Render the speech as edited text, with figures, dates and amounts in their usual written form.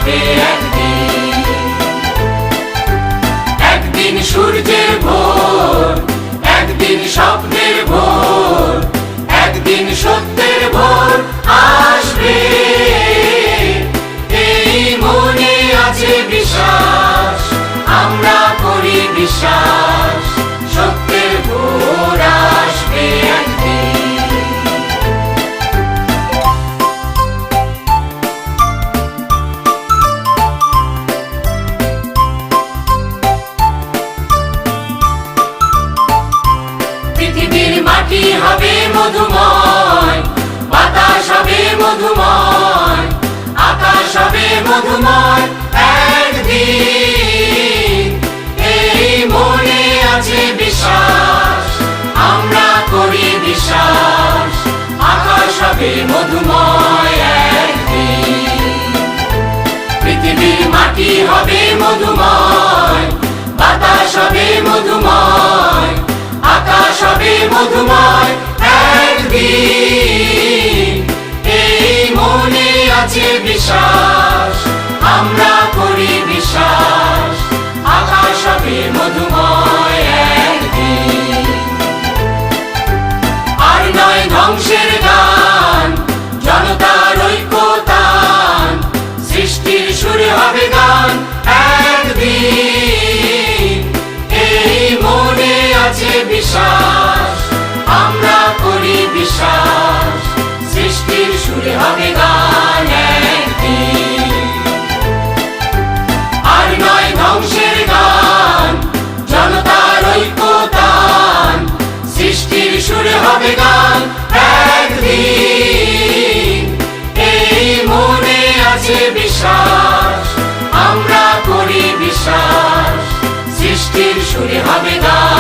আসবে একদিন। একদিন সূর্যের ভোর, একদিন স্বপ্নের ভোর, একদিন সত্যের ভোর আসবে। এই মনে আছে বিশ্বাস, আমরা করি বিশ্বাস, সত্যের ভোর আসবে একদিন। পৃথিবীর মাটি হবে মধুময়, বাতাস হবে মধুময়, আকাশ হবে মধুময় একদিন। এই মনে আছে বিশ্বাস, আমরা করি বিশ্বাস, আকাশ হবে মধুময় একদিন। পৃথিবীর মাটি হবে মধুময়, বাতাস হবে মধুময়, আকাশ হবে মধুময় একদিন। এই মনে আছে বিশ্বাস, আমরা করি বিশ্বাস, আকাশ হবে মধুময় একদিন। আর নয় ধ্বংসের গান, জনতার ঐক্যতান, সৃষ্টির সুরে হবে গান একদিন। এই মনে আছে বিশ্বাস, আমরা করি বিশ্বাস, সৃষ্টির সুরে হবে গান একদিন। আর নয় ধ্বংসের গান, জনতার ঐক্যতান, সৃষ্টির সুরে হবে গান একদিন। এই মনে আছে বিশ্বাস, আমরা করি বিশ্বাস, সৃষ্টির সুরে হবে গান।